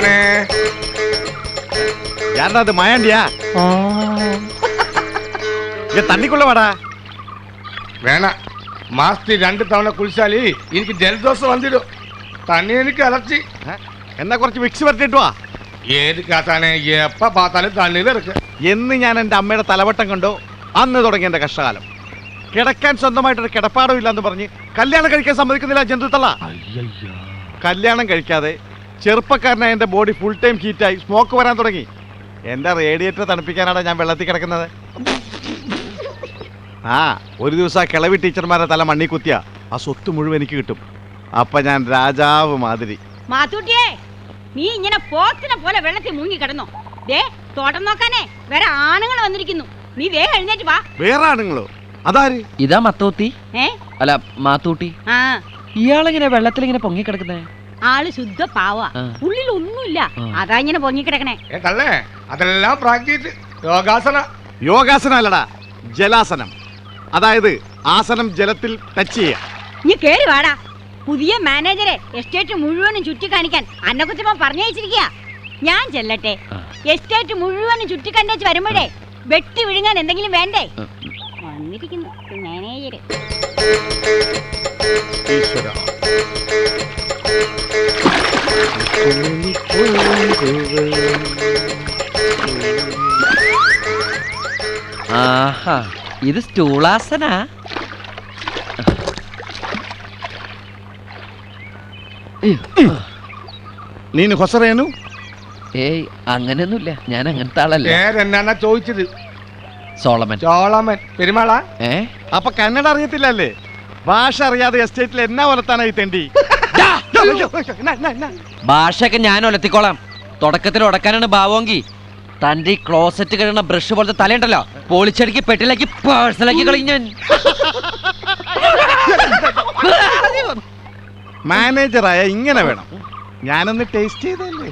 ആസാനേ யாரா அது மாயாண்டியா இங்க தண்ணிக்குள்ள வாடா വേണ മാസത്തിൽ 2 തവണ കുളിച്ചാല് എനിക്ക് ജലദോഷം വന്നിടും തന്നെ എനിക്ക് അലർച്ചി എന്നാ കുറച്ച് വിക്സ് വരട്ടിട്ട് വാ ഏത് കാത്താനെ എപ്പ പാത്താലും തണ്ണിൽ ഇറക്കുക എന്ന് ഞാൻ എൻ്റെ അമ്മയുടെ തലവട്ടം കണ്ടോ അന്ന് തുടങ്ങി എൻ്റെ കഷ്ടകാലം കിടക്കാൻ സ്വന്തമായിട്ടൊരു കിടപ്പാടം ഇല്ലാന്ന് പറഞ്ഞ് കല്യാണം കഴിക്കാൻ സമ്മതിക്കുന്നില്ല ജന്തുത്തള്ള കല്യാണം കഴിക്കാതെ ചെറുപ്പക്കാരനായ എൻ്റെ ബോഡി ഫുൾ ടൈം ഹീറ്റായി സ്മോക്ക് വരാൻ തുടങ്ങി എൻ്റെ റേഡിയേറ്റർ തണുപ്പിക്കാനാണ് ഞാൻ വെള്ളത്തിൽ കിടക്കുന്നത് ആ ഒരു ദിവസം ആ കിളവി ടീച്ചർമാരെ തല മണ്ണി കുത്തിയ ആ സ്വത്ത് മുഴുവൻ എനിക്ക് കിട്ടും അപ്പൊ ഞാൻ രാജാവ് മാതിരി. മാത്തൂട്ടിയേ, നീ ഇങ്ങനെ പോത്തിനെ പോലെ വെള്ളത്തിൽ മുങ്ങി കിടന്നോ? ദേ തോട്ടം നോക്കാനേ വേറെ ആണുങ്ങൾ വന്നിരിക്കുന്നു. നീ വേഗം എഴുന്നേറ്റ് വാ. വേറെ ആണുങ്ങളോ? അതാര്? ഇതാ മത്തോത്തി. അല്ല മാത്തൂട്ടി. ഇയാളെങ്ങനെ വെള്ളത്തിൽ ഇങ്ങനെ പൊങ്ങി കിടക്കുന്നേ? ആള് ശുദ്ധ പാവ, ഉള്ളിൽ ഒന്നുമില്ല, അതാ ഇങ്ങനെ പൊങ്ങി കിടക്കണേ. അതെല്ലാം പ്രാക്ടീസ്. യോഗാസനം അല്ലടാ, ജലാസനം. അതായത് ആസനം ജലത്തിൽ ടച്ച് ചെയ്യാം. നീ കേറി വാടാ. പുതിയ മാനേജരെ എസ്റ്റേറ്റ് മുഴുവനും ചുറ്റി കാണിക്കാൻ അന്നക്കുച്ചമ്മ പറഞ്ഞയച്ചിരിക്കുക. ഞാൻ ചെല്ലട്ടെ? എസ്റ്റേറ്റ് മുഴുവനും ചുറ്റി കണ്ടേച്ച് വരുമ്പോഴേ വെട്ടി വിഴുങ്ങാൻ എന്തെങ്കിലും വേണ്ടേ? വന്നിരിക്കുന്നു മാനേജര്. ആഹാ, ഇത് സ്റ്റൂളാസന. നീನು ಹೊಸರೇನು? ഏയ് അങ്ങനെയൊന്നുമില്ല, ഞാൻ അങ്ങനത്തെ ആളല്ല. ചോദിച്ചത് സോളമൻ. ചോളമൻ പെരുമാളാ? അപ്പൊ കന്നഡ അറിയത്തില്ലല്ലേ? ഭാഷ അറിയാതെ എസ്റ്റേറ്റിൽ എന്നാ ഒലത്താനായി തെണ്ടി? ഭാഷയൊക്കെ ഞാൻ ഒലത്തിക്കോളാം. തുടക്കത്തിൽ ഉടക്കാനാണ് ഭാവമെങ്കിൽ തന്റെ ഈ ക്ലോസറ്റ് കഴിയുന്ന ബ്രഷ് പോലത്തെ തലയുണ്ടല്ലോ, പൊളിച്ചടുക്കി പെട്ടിലാക്കി പേഴ്സണലാക്കി കളിഞ്ഞാൻ. മാനേജറായ ഇങ്ങനെ വേണം. ഞാനൊന്ന് ടേസ്റ്റ് ചെയ്തല്ലേ.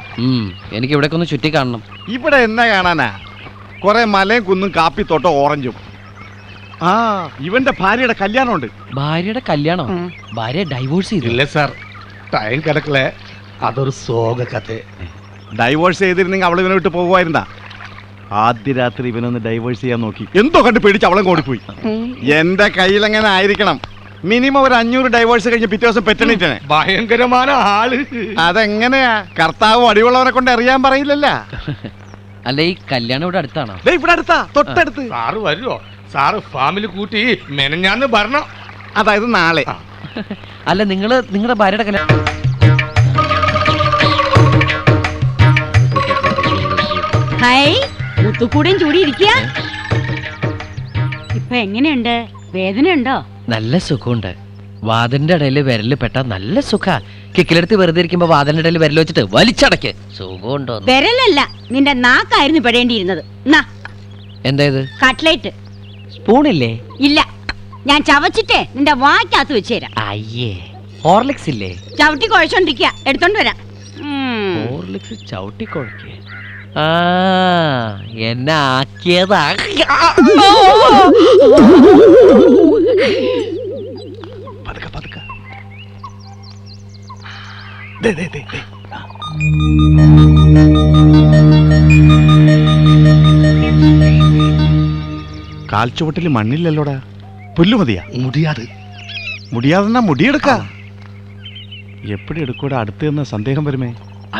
എനിക്ക് ഇവിടെ ഒന്ന് ചുറ്റി കാണണം. ഇവിടെ എന്നാ കാണാനാ? കൊറേ മലയും കുന്നും കാപ്പിത്തോട്ടോ ഓറഞ്ചും. ആ, ഇവന്റെ ഭാര്യയുടെ കല്യാണമുണ്ട്. ഭാര്യയുടെ കല്യാണം? ഭാര്യ ഡൈവോഴ്സ് ചെയ്തില്ല സാർ, ടൈം കിടക്കലേ. അതൊരു സോക കഥ. ഡൈവോഴ്സ് ചെയ്തിരുന്നെങ്കിൽ അവൾ ഇവനെ വിട്ട് പോകുമായിരുന്നാ? ആദ്യ രാത്രി ഇവനൊന്ന് ഡൈവോഴ്സ് ചെയ്യാൻ നോക്കി, എന്തോ കണ്ട് പേടിച്ച് അവളെ ഓടിപ്പോയി. എന്റെ കയ്യിലെങ്ങനെ ആയിരിക്കണം? മിനിമം ഒരു 500 ഡൈവോഴ്സ് കഴിഞ്ഞ് പിറ്റേ ദിവസം പെറ്റണിട്ടേ. ഭയങ്കരമായ ആള്. അതെങ്ങനെയാ? കർത്താവ് അടിവുള്ളവനെ കൊണ്ട് അറിയാൻ പറയില്ലല്ല. അല്ല, ഈ കല്യാണം ഇവിടെ അടുത്താണോ? ഇവിടെ അടുത്താ, തൊട്ടടുത്ത്. സാറ് വരുമോ? സാറ് ഫാമിലി കൂട്ടി മെനഞ്ഞാന്ന് പറഞ്ഞോ? അതായത് നാളെ. അല്ല, നിങ്ങളുടെ ഭാര്യയുടെ കല്യാണം? മുത്തുകൂടെയും ചൂടി ഇരിക്കുക. ഇപ്പൊ എങ്ങനെയുണ്ട്? വേദനയുണ്ടോ? നല്ല സുഖമുണ്ട്. വാതിലിന്റെ ഇടയിൽ വിരല് പെട്ട നല്ല സുഖ. കിക്കിലെടുത്ത് വെറുതെ ഇരിക്കുമ്പോ വാതിലിന്റെ ഇടയിൽ വിരൽ വെച്ചിട്ട് വലിച്ചടക്ക്. സുഖമുണ്ടോ? വിരലല്ല, നിന്റെ നാക്കായിരുന്നു പെടേണ്ടിയിരുന്നത്. എന്തായത്? കട്ട്ലേറ്റ്. സ്പൂണില്ലേ? ഇല്ല, ഞാൻ ചവച്ചിട്ടേ നിന്റെ വായ്ക്കകത്ത് വെച്ച് തരാം. അയ്യേ, ഹോർലിക്സ് ഇല്ലേ? ചവിട്ടി കുഴച്ചോണ്ടിരിക്കുക, എടുത്തോണ്ട് വരാം. ഹോർലിക്സ് ചവിട്ടി കുഴക്കേ? ആ, എന്നെ ആക്കിയതാ. കാൽച്ചുവട്ടിൽ മണ്ണില്ലല്ലോടാ. പുല്ലു മതിയാ? മുടിയാതെന്നാ മുടിയെടുക്ക. എപ്പടി എടുക്കൂടാ? അടുത്ത് നിന്ന് സന്ദേഹം വരുമേ.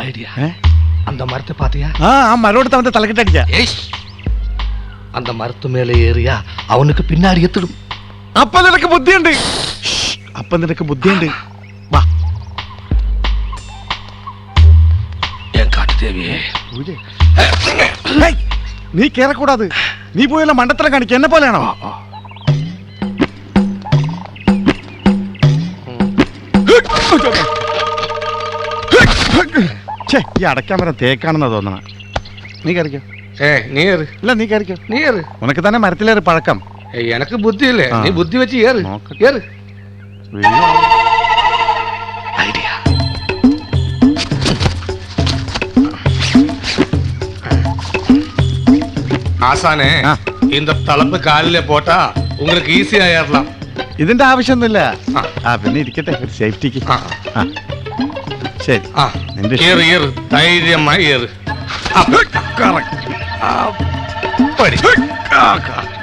ഐഡിയ. அந்த மரத்தை பாத்தியா? ആ മരോടത്ത് അവന്റെ തലക്കിട്ടടിക്ക. அந்த மரத்து மேலே ஏறியா அவனுக்கு பின்னாடி எத்திடும். അപ്പൊ നിനക്ക് ബുദ്ധിയുണ്ട്. വാ. നീ കേറക്കൂടാത്. നീ പോയല്ലോ മണ്ടത്തരം കാണിക്ക. എന്നെ പോലെയാണോ? ഈ അടയ്ക്കാൻ വരാൻ തേക്കാണെന്നാ തോന്നണ. നീ കയറിക്കോ. ഇല്ല, നീ കയറിക്കോ. ഉനക്ക് തന്നെ മരത്തിലേറെ പഴക്കം. എനക്ക് ബുദ്ധിയില്ലേ? നീ ബുദ്ധി വെച്ച് ഏറ്. ஆசானே, இந்த தலப்பு காலிலே போட்டா உங்களுக்கு ஈஸியா ஏறலாம். ഇതിന്റെ ആവശ്യമൊന്നുമില്ല. പിന്നെ ഇരിക്കട്ടെ, ഒരു സേഫ്റ്റിക്ക്. ശരി, എന്റെ ഏറ് ഏറ് ധൈര്യമായി ഏറ്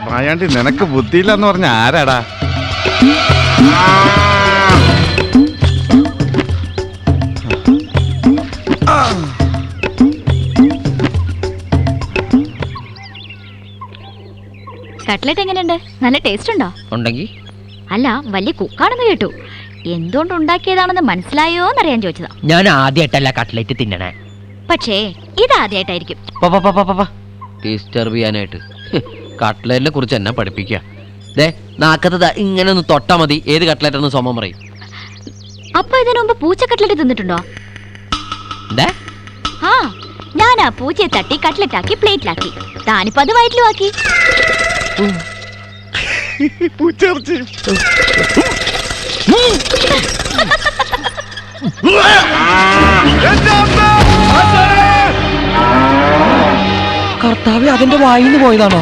മായാണ്ടി നിനക്ക് ബുദ്ധിയില്ലെന്ന് പറഞ്ഞ ആരാടാ? കട്ട്ലറ്റ് എങ്ങനെയുണ്ട്? നല്ല ടേസ്റ്റ് ഉണ്ടോ? ഉണ്ടെങ്കിൽ അല്ല, വലിയ കുക്കാണെന്ന് കേട്ടു. എന്തുകൊണ്ട് ഉണ്ടാക്കിയതാണെന്ന് മനസ്സിലായോ എന്നറിയാൻ ചോദിച്ചതാ. ഞാൻ ആദ്യമായിട്ടല്ല കട്ട്ലറ്റ് തിന്നണേ. പക്ഷേ ഇത് ആദ്യമായിട്ടായിരിക്കും. ഡിസ്റ്റർബ് ചെയ്യാനായിട്ട് കട്ട്ലറ്റിനെ കുറിച്ച് എന്നെ പഠിപ്പിക്കുക. ദേ നാക്കത്ത് ഇങ്ങനെ ഒന്ന് തൊട്ടാ മതി ഏത് കട്ട്ലറ്റ് എന്ന് സോമം പറയും. അപ്പൊ ഇതിനു മുമ്പ് പൂച്ച കട്ട്ലറ്റ് തിന്നിട്ടുണ്ടോ? എന്തേ? ആ, ഞാൻ ആ പൂച്ചയെ തട്ടി കട്ട്ലറ്റ് ആക്കി പ്ലേറ്റിലാക്കി. താനിപ്പോ അത് വയറ്റിലുമാക്കി. പൂച്ചേർച്ചി കർത്താവ് അതിന്റെ വായിന്ന് പോയതാണോ?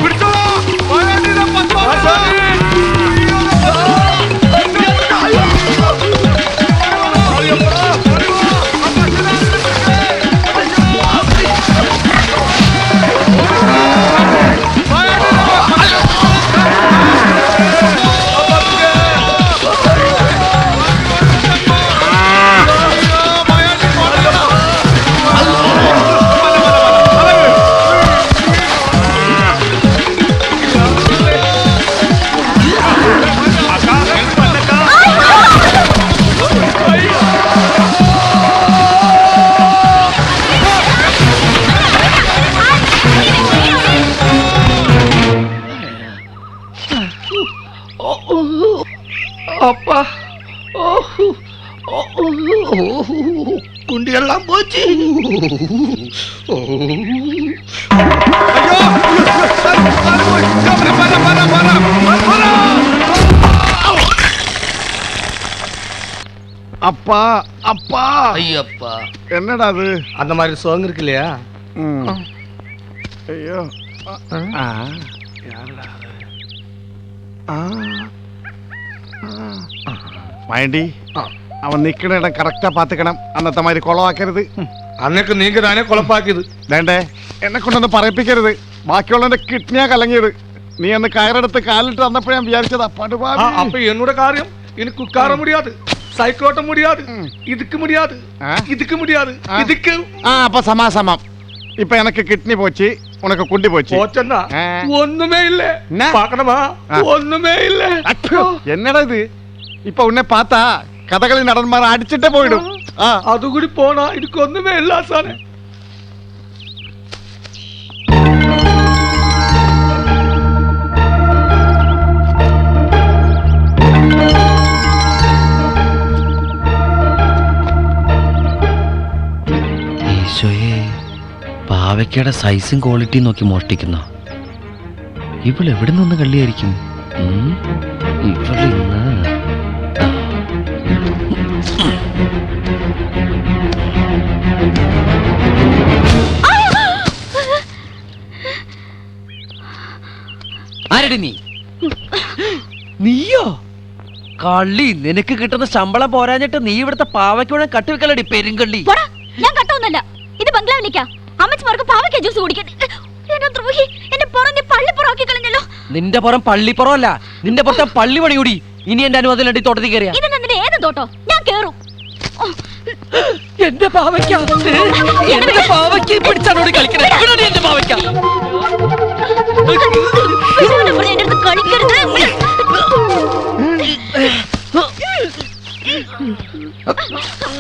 കുണ്ടിയെല്ലാം പോച്ച്. அப்பா அப்பா ஐயப்பா, என்னடா அது? அந்த மாதிரி சோங் இருக்கு இல்லையா? ஐயோ വേണ്ടി അവൻ നിക്കണ ഇടം കറക്റ്റാ പാത്തിക്കണം. അന്നത്തെ മാതിരി കുളമാക്കരുത്. അന്നൊക്കെ നീങ്ക താനേ കുളപ്പാക്കിയത്. വേണ്ടേ, എന്നെ കൊണ്ടൊന്ന് പറയിപ്പിക്കരുത്. ബാക്കിയുള്ളവന്റെ കിഡ്നിയാ കലങ്ങിയത്. നീ അന്ന് കയറെടുത്ത് കാലിട്ട് തന്നപ്പോ ഞാൻ വിചാരിച്ചതാ പടുപാടി. அப்ப என்னோட காரியம் எனக்கு உட்கார முடியாது, சைக்கிள் ஓட்ட முடியாது, இதுக்கு முடியாது, இதுக்கு முடியாது, இதுக்கு. அப்ப சமாசமம். இப்ப எனக்கு கிட்னி போச்சு, உனக்கு குண்டி போச்சு. போச்சன்னா ஒண்ணுமே இல்ல. பாக்கணுமா? ஒண்ணுமே இல்ல. என்னடா இது? இப்ப உன்னை பார்த்தா கதகளி நடன்மார அடிச்சுட்டே போயிடும். அது கூடி போனா இதுக்கு ஒண்ணுமே இல்ல சார். ഈശോയെ, പാവയ്ക്കയുടെ സൈസും ക്വാളിറ്റിയും നോക്കി മോഷ്ടിക്കുന്ന ഇവൾ എവിടെ നിന്ന് കള്ളിയായിരിക്കും? ഇവളിന്ന് ആരടി നീ? നീയോ? കള്ളി, നിനക്ക് കിട്ടുന്ന ശമ്പളം പോരാഞ്ഞിട്ട് നീ ഇവിടുത്തെ പാവയ്ക്കൂടെ കട്ടുവെക്കലടി പെരുങ്കള്ളി. ഞാൻ കട്ടൊന്നല്ല, ഇത് ബംഗ്ലാവിലേക്കാ. അമ്മച്ചിമാർക്ക് പാവയ്ക്ക ജ്യൂസ് കുടിക്കാൻ. നിന്റെ പുറം പള്ളിപ്പുറമല്ല, നിന്റെ പുറത്തെ പള്ളി പണി കൂടി. ഇനി എന്റെ അനുവാദം തോട്ടത്തിൽ കയറിയ ഏത് തോട്ടോ ഞാൻ കേറും. എന്റെ പാവയ്ക്ക, എന്റെ പാവയ്ക്ക പിടിച്ചാണോട് കളിക്കണേ. എന്റെ പാവയ്ക്ക കളിക്കരുത്.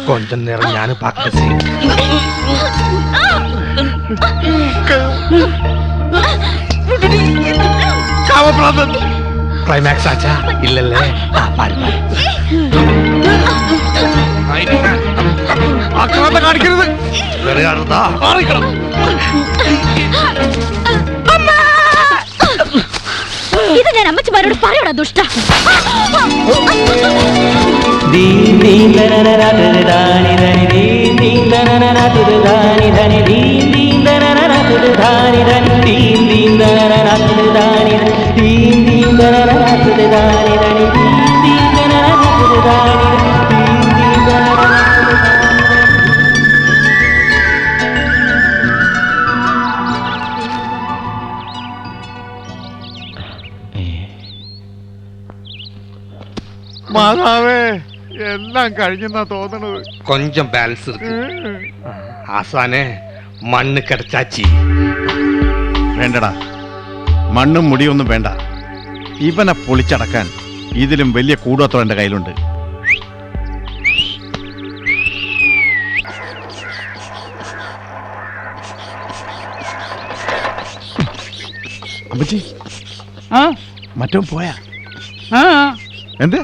கொஞ்சம் நேரம் ஞானம் பார்க்க கிளைமேக்ஸ் ஆச்சா? இல்லல்ல, பாரு ആക്രാന്തം കാണിക്കരുത്. വിറയാടുതാ. ഇത് ഞാൻ അമ്മച്ചിമാരോട് പറയടാ ദുഷ്ട. മാതാവേ എല്ലാം കഴിഞ്ഞെന്നാ തോന്നണത്. கொஞ்சம் பேலன்ஸ் இருக்கு. ஆசானே മണ്ണ് കിടച്ചാച്ചി. വേണ്ടടാ, മണ്ണും മുടിയൊന്നും വേണ്ട. ഇവനെ പൊളിച്ചടക്കാൻ ഇതിലും വലിയ കൂടോത്രം എന്റെ കയ്യിലുണ്ട്. അമ്മച്ചി, മറ്റോ പോയാ? എന്ത്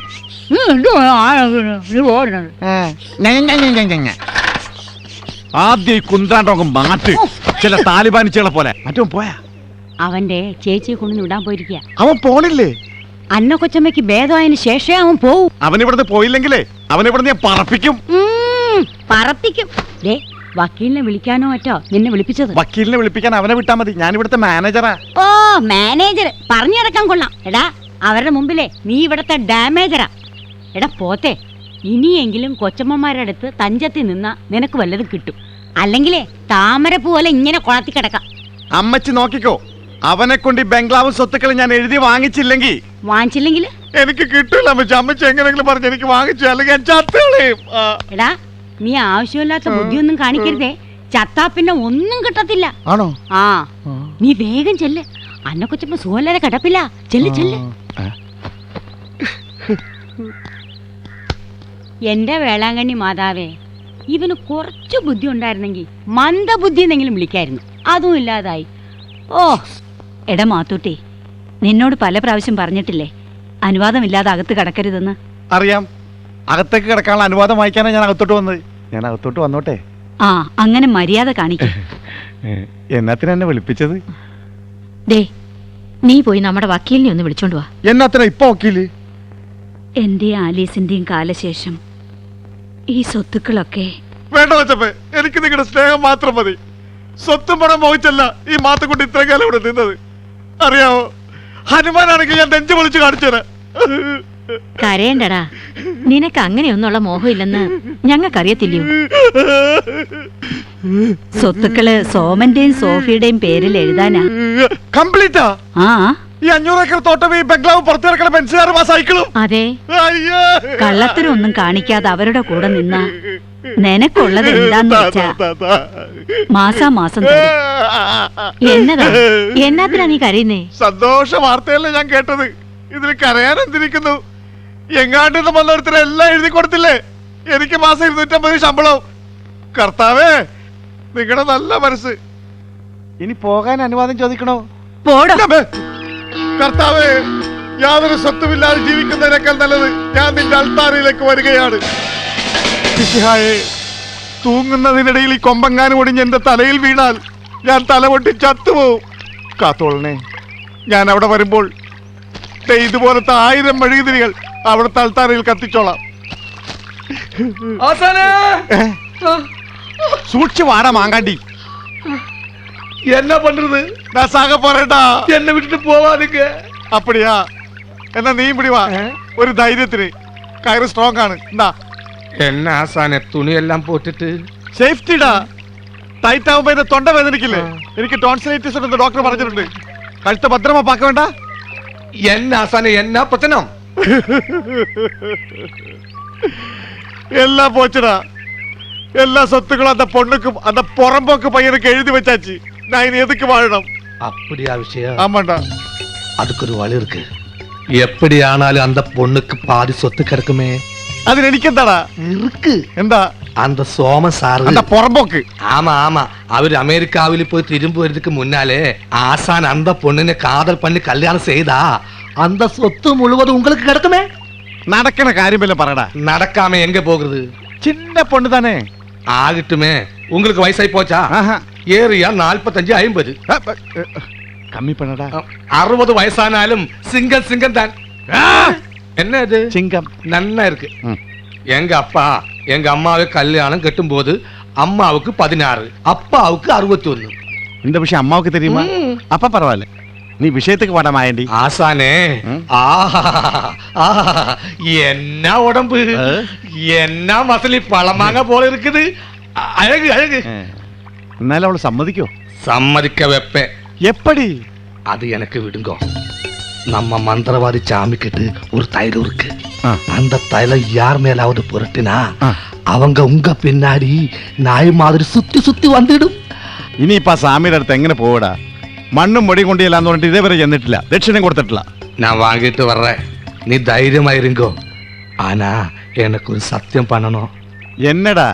ആദ്യം ഈ കുന്താണ്ടോങ്ങ് മാറ്റ്. ചില താലിബാനിച്ചുകളെ പോലെ. മറ്റോ പോയാ? അവന്റെ ചേച്ചിയെ കൊണ്ടു വിടാൻ പോയിരിക്കുക. അവൻ പോണില്ലേ? അന്ന കൊച്ചമ്മയ്ക്ക് ഭേദമായതിനു ശേഷമേ അവൻ പോവും. അവൻ ഇവിടുന്ന് പോയില്ലെങ്കിലേ അവൻ ഇവിടുന്ന് ഞാൻ പറപ്പിക്കും. പറപ്പിക്കും. ദേ, വക്കീലിനെ വിളിക്കാനോ മറ്റോ നിന്നെ വിളിപ്പിച്ചത്? വക്കീലിനെ വിളിപ്പിക്കാൻ അവനെ വിട്ടാ മതി. ഞാൻ ഇവിടുത്തെ മാനേജറാ. ഓ, മാനേജർ പറഞ്ഞു നടക്കാൻ കൊള്ളാം. എടാ, അവരുടെ മുമ്പിലേ നീ ഇവിടത്തെ ഡാമേജറാ. എടാ പോത്തെ, ഇനിയെങ്കിലും കൊച്ചമ്മമാരുടെ അടുത്ത് തഞ്ചത്തിൽ നിന്നാ നിനക്ക് വല്ലതും കിട്ടും. അല്ലെങ്കിലേ താമരപ്പൂ പോലെ ഇങ്ങനെ കുളത്തി കിടക്കാം. അമ്മച്ചി നോക്കിക്കോ, അവനെ കൊണ്ട് ഈ ബംഗ്ലാവും സ്വത്തുക്കളും ഞാൻ എഴുതി വാങ്ങിച്ചില്ലെങ്കിൽ എനിക്ക് കിട്ടില്ല. അമ്മച്ചി അമ്മച്ചി എങ്ങനെങ്കിലും പറഞ്ഞ് എനിക്ക് വാങ്ങിച്ചു, അല്ലെങ്കിൽ ഞാൻ ചത്തുകളയും. എടാ, നീ ആവശ്യമില്ലാത്ത ബുദ്ധിയൊന്നും കാണിക്കരുതേ. ചത്താ പിന്നെ ഒന്നും കിട്ടത്തില്ല. ആണോ? ആ, നീ വേഗം ചെല്ല്. അന്ന കൊച്ചമ്മ സുഖമില്ലാതെ കിടപ്പില്ല. ചെല്ല്. എന്റെ വേളാങ്കണ്ണി മാതാവേ, ഇവന് കുറച്ചു ബുദ്ധി ഉണ്ടായിരുന്നെങ്കിൽ മന്ദബുദ്ധി എന്നെങ്കിലും വിളിക്കായിരുന്നു. അതും ഇല്ലാതായി. ഓ, എടാ മാത്തൂട്ടി, നിന്നോട് പല പ്രാവശ്യം പറഞ്ഞിട്ടില്ലേ അനുവാദമില്ലാതെ അകത്ത് കിടക്കരുതെന്ന്? അറിയാം. അകത്തേക്ക് കിടക്കാനുള്ള അനുവാദം വായിക്കാനാണ് ഞാൻ അകത്തോട്ട് വന്നത്. ഞാൻ അകത്തോട്ട് വന്നോട്ടെ? ആ, അങ്ങനെ മര്യാദ കാണിക്കും. എന്നാത്തിനാ എന്നെ വിളിപ്പിച്ചത്? ദേ, നീ പോയി നമ്മുടെ വക്കീലിനെ ഒന്ന് വിളിച്ചോണ്ട് വാ. എന്നാത്തിനാ ഇപ്പൊ വക്കീല്? എന്റെയും ആലീസിന്റെയും കാലശേഷം ഈ സ്വത്തുക്കളൊക്കെ... വേണ്ട വച്ചപ്പേ, എനിക്ക് നിങ്ങളുടെ സ്നേഹം മാത്രം മതി. സ്വത്തും പണം മോഹിച്ചല്ല ഈ മാത്തക്കുട്ടി ഇത്രയും കാലം ഇവിടെ നിന്നത്. അറിയാവോ, ഹനുമാനാണെങ്കിൽ ഞാൻ നെഞ്ചു പൊളിച്ച് കാണിച്ചുതരാം. കരയണ്ടടാ, നിനക്ക് അങ്ങനെയൊന്നുള്ള മോഹമില്ലെന്ന് ഞങ്ങൾക്കറിയത്തില്ലയോ? സ്വത്തുക്കള് സോമന്റെയും സോഫിയുടെയും പേരിൽ എഴുതാനാ. കംപ്ലീറ്റാ? ആ, ഈ 500 ഏക്കർ തോട്ടം, ഈ ബംഗ്ലാവ്, പുറത്തു കിടക്കണ പെൻസുകാരും ആ സൈക്കിളും. അതെ. കള്ളത്തരൊന്നും കാണിക്കാതെ അവരുടെ കൂടെ നിന്ന നിനക്കുള്ളത് എന്താന്ന് വെച്ചാ മാസാമാസം തരും. എന്നാത്തിനാ നീ കരയുന്നേ? സന്തോഷ വാർത്തയല്ലേ ഞാൻ കേട്ടത്. ഇതിന് കരയാൻ എന്തിരിക്കുന്നു? എങ്ങാണ്ട് വന്നോടത്തിന് എല്ലാം എഴുതി കൊടുത്തില്ലേ? എനിക്ക് മാസം 250 ശമ്പളം. കർത്താവേ, നിങ്ങളുടെ നല്ല മനസ്സ്. ഇനി പോകാൻ അനുവാദം ചോദിക്കണോ? കർത്താവേ, യാതൊരു സ്വത്തുമില്ലാതെ ജീവിക്കുന്നതിനേക്കാൾ നല്ലത് ഞാൻ നിന്റെ അൾത്താരയിലേക്ക് വരികയാണ്. തൂങ്ങുന്നതിനിടയിൽ ഈ കൊമ്പങ്ങാനും ഒടിഞ്ഞ് എന്റെ തലയിൽ വീണാൽ ഞാൻ തല പൊട്ടി ചത്തുപോകും. കാത്തോളനെ, ഞാൻ അവിടെ വരുമ്പോൾ ഇതുപോലത്തെ 1000 മെഴുകുതിരികൾ അവിടുത്തെ അൾത്താരയിൽ കത്തിച്ചോളാം. സൂക്ഷിച്ചു വാടാ മാങ്കാണ്ടി. என்ன பண்றது? நான் சாக போறேன்டா. என்ன விட்டுட்டு போவாதீங்க. அப்படியா? എന്നാ നീ പിടി വാ. ഒരു ധൈര്യത്തിന്. കയറ് സ്ട്രോങ് ആണ്. എന്താ என்ன ஆசானே, തുണിയെല്ലാം പോട്ടിട്ട്? സേഫ്റ്റിടാ. ടൈറ്റ് ആവുമ്പോ എന്റെ തൊണ്ട വേദനിക്കില്ലേ? എനിക്ക് ടോൺസിലൈറ്റിസ് ഉണ്ടെന്ന് ഡോക്ടർ പറഞ്ഞിട്ടുണ്ട്. കഴുത്ത് ഭദ്രമാ പാക്ക വേണ്ട. என்ன ஆசானே, என்ன பிரச்சனை? എല്ലാം പോച്ചടാ. എല്ലാ സ്വത്തുക്കളും அந்த பொண்ணுக்கும் அந்த புறம்போக்கு பையனுக்கு எழுதி வச்சாச்சு. நான் இனி எதுக்கு வாழணும்? அப்படியா விஷயம்? ஆமாண்டா. அதுக்கு ஒரு வழி இருக்கு. எப்படி ஆனாலும் அந்த பொண்ணுக்கு பாதி சொத்து கிடக்குமே. அது എനിക്കെന്താടാ? இருக்கு. എന്താ? அந்த சோம சார், அந்த புறம்போக்கு. ஆமா ஆமா, அவர் அமெரிக்காவில் போய் திரும்பி வரதுக்கு முன்னாலே ஆசான் அந்த பொண்ணுனை காதல் பண்ணி கல்யாணம் செய்தா அந்த சொத்து முழுவதும் உங்களுக்கு கிடக்குமே. നടക്കണ കാര്യമല്ല പറടാ. நடக்காம எங்க போகுது? சின்ன பொண்ணு தானே. ஆகட்டுமே. உங்களுக்கு வயசாய் போச்சா? ஏரியா 45 50. கம்மி பண்ணடா. 60 வயசானாலும் சிங்கம் தான். என்ன இது? சிங்கம் நன்னா இருக்கு. எங்க அப்பா எங்க அம்மாவை கல்யாணம் கட்டும் போது அம்மாவுக்கு 16, அப்பாவுக்கு 61. இந்த விஷயம் அம்மாவுக்கு தெரியுமா? அப்பா பரவாயில்ல, நீ விஷயத்துக்கு வாடா மாயண்டி. ஆசானே, என்ன உடம்பு, என்ன மசலி பழமாங்க போல இருக்குது. அழகு அழகு. എന്നാലും അവള് സമ്മതിക്കോ? சம்மதிக்க வைப்பேன். எப்படி? அது எனக்கு விடுங்க. நம்ம மந்திரவாதி சாமி கிட்ட ஒரு தைலம் இருக்கு. அந்த தைலம் யார் மேலாவது புரட்டினா அவங்க உங்க பின்னாடி நாய் மாதிரி சுத்தி சுத்தி வந்துடும். ഇനിയിപ്പോ ആ സ്വാമിയുടെ അടുത്ത് എങ്ങനെ പോവടാ? മണ്ണും പൊടിയും കൊണ്ടില്ലാന്ന് പറഞ്ഞിട്ട് ഇതേവരെ ചെന്നിട്ടില്ല, ദക്ഷിണം കൊടുത്തിട്ടില്ല. நான் வாங்கிட்டு வர்றேன், நீ தைரியமா இருங்கோ. ஆனா எனக்கு ஒரு சத்தியம் பண்ணணும். എന്നടാ?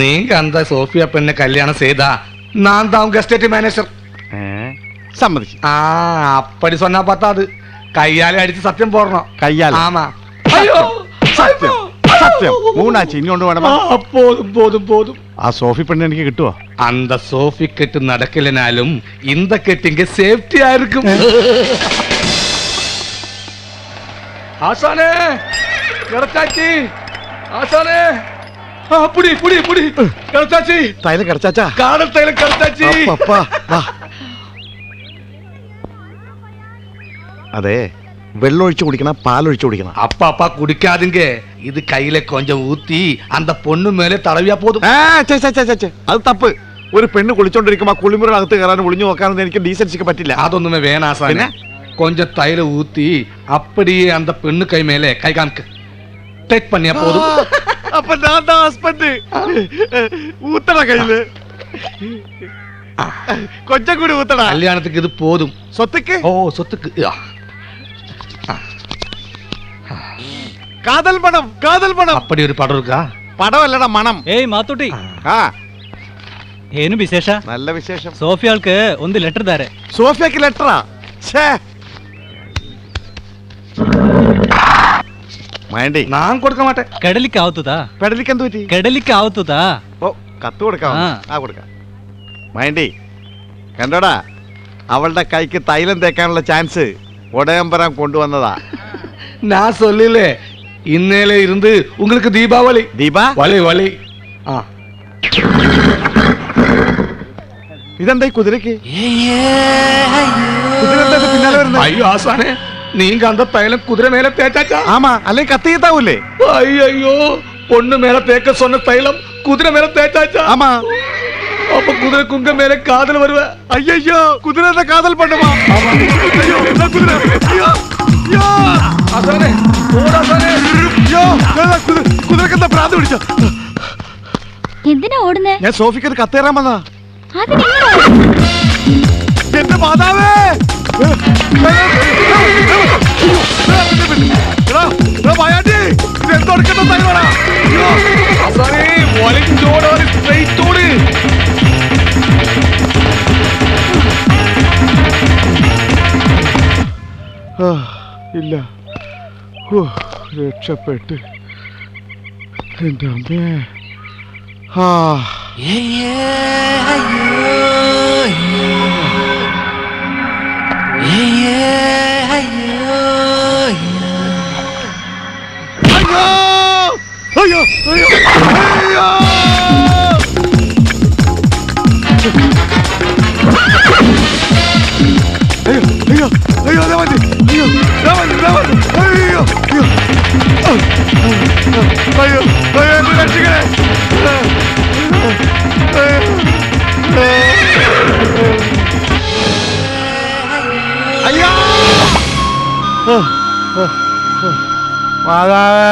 நீங்க அந்த சோஃபியா பெண்ணை கல்யாணம் செய்தா நான் தான் உங்க எஸ்டேட் மேனேஜர். സമ്മതിച്ചു. அப்படி சொன்னா பத்தாது, கையாலே அடிச்சு சத்தியம் போடணும். കയ്യാൽ ஆமா. ஐயோ സത്യം സത്യം. മൂന്നാഴ്ച ഇനിയോണ്ട് വേണമാ? போதும் போதும் போதும். ആ സോഫി പെണ്ണ് എനിക്ക് കിട്ടുവോ? அந்த சோஃபி கெட்டு நடக்கலனாலும் இந்த கெட்டிங்க சேஃப்டியா இருக்கும். ஆசானே கிடைச்சாச்சி, ஆசானே புடி புடி புடி கிடைச்சாச்சி. തൈലം കിടച്ചാച്ചാ? காதல் தைலம் கிடைச்சாச்சி. അപ്പപ്പാ, വാ. അതെ, വെള്ളമൊഴിച്ച് കുടിക്കണം പാലൊഴിച്ച് കുടിക്കണം? அப்பா அப்பா குடிக்காதுங்க, இது கையில கொஞ்சம் ஊத்தி அந்த பொண்ணு மேலே தடவியா போதும். അത് തപ്പ്. ഒരു പെണ്ണ് കുളിച്ചോണ്ടിരിക്കുമ്പോ ആ കുളിമുറിനകത്ത് കയറാനും ഒളിഞ്ഞു നോക്കാനൊന്നും എനിക്ക് ഡീസൻസിക്ക് പറ്റില്ല. അതൊന്നുമേ വേണം ആസാനെ. கொஞ்சம் தைலம் ஊத்தி அப்படியே அந்த பெண்ணு கை மேலே கை காமிக்க டேக் பண்ணியா போதும். അപ്പൊ ഞാൻ ഹസ്ബൻഡ് ഊത്തട കയ്യില് കൊഞ്ചം കൂടി ഊത്തട. கல்யாணத்துக்கு இது போதும். സ്വത്തുക്ക്? ஓ சொத்துக்கு. കാതൽ പണം, കാതൽ പണം. அப்படி ஒரு படம் இருக்கா? പടമല്ലടാ, മണം. ಏಯ್ ಮಾತುಟಿ, ആ, ಏನು ವಿಶೇಷ? നല്ല ವಿಶೇഷം. ಸೋಫಿಯಾൾക്ക് ಒಂದು ಲೆಟರ್ ದಾರೆ. സോഫിയക്ക് ലെറ്ററാ? വേണ്ടി நான் கொடுக்க மாட்டேன். ಕಡಲಿಕ್ಕೆ ಆಗುತ್ತದಾ? പെടലിക്ക് എന്ത് പറ്റി? ಕಡಲಿಕ್ಕೆ ಆಗುತ್ತದಾ? ഓ, കത്ത് കൊടുക്കാം. ആ. ആ, കൊടുക്കാം. വേണ്ടി കണ്ടോടാ, അവളുടെ കൈക്ക് തൈലം തേക്കാനുള്ള ചാൻസ് ഉടയമ്പരം കൊണ്ടുവന്നതാ. நான் சொல்லல, இன்னையில இருந்து உங்களுக்கு தீபாவளி. ദീപ, வலி வலி. ഇതെന്താ ഈ കുതിരക്ക്? കുതിര എന്താ ഇത് പിന്നാലെ വരുന്നത്? ஐயோ ஆசானே, நீங்க அந்த தைலம் குதிரை மேல தேய்ச்சாச்சா? ആമാ, അല്ലെങ്കിൽ കത്തി കീത്താവൂലേ? ஐயோ, பொண்ணு மேல தேய்க்க சொன்ன தைலம் குதிரை மேல தேய்ச்சாச்சா? ആമാ. அப்ப குதிரை குங்க மேல காதல் வருவ. അയ്യോ, കുതിരയുടെ കാതൽ പണ്ടുമാ. അയ്യോ, എന്താ കുതിര? അയ്യോ, അയ്യോ. ஆசானே ஓடாசானே. അയ്യോ, കുതിരക്കെന്താ ഭ്രാന്ത് പിടിച്ചോ? എന്തിനാ ഓടുന്നേ? ഞാൻ സോഫിക്ക് ഒരു കത്തേറാൻ വന്നാ. അതിനെന്താ? എന്റെ മാതാവേ! ஆசானே ஒலிஞ்சோட ஸ்ட்ரைட் ஓடு. ഇല്ല, രക്ഷപ്പെട്ട്. എന്റെ അമ്മേ. അയ്യോ, അയ്യോ, അയ്യോ. അയ്യോ, അയ്യോ, ദാ വണ്ടി. അയ്യോ, ദാ വണ്ടി, ദാ വണ്ടി. അയ്യോ, അയ്യോ. അയ്യോ, അയ്യോ, എന്നെ രക്ഷിക്കണേ. അയ്യോ, മാതാവേ,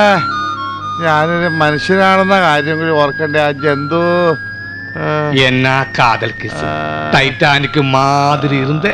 ഞാനൊരു മനുഷ്യനാണെന്ന കാര്യം കൂടി ഓർക്കണ്ടേ? ആ ജന്തു என்ன காதல் கிஸ், டைட்டானிக் மாதிரி இருந்த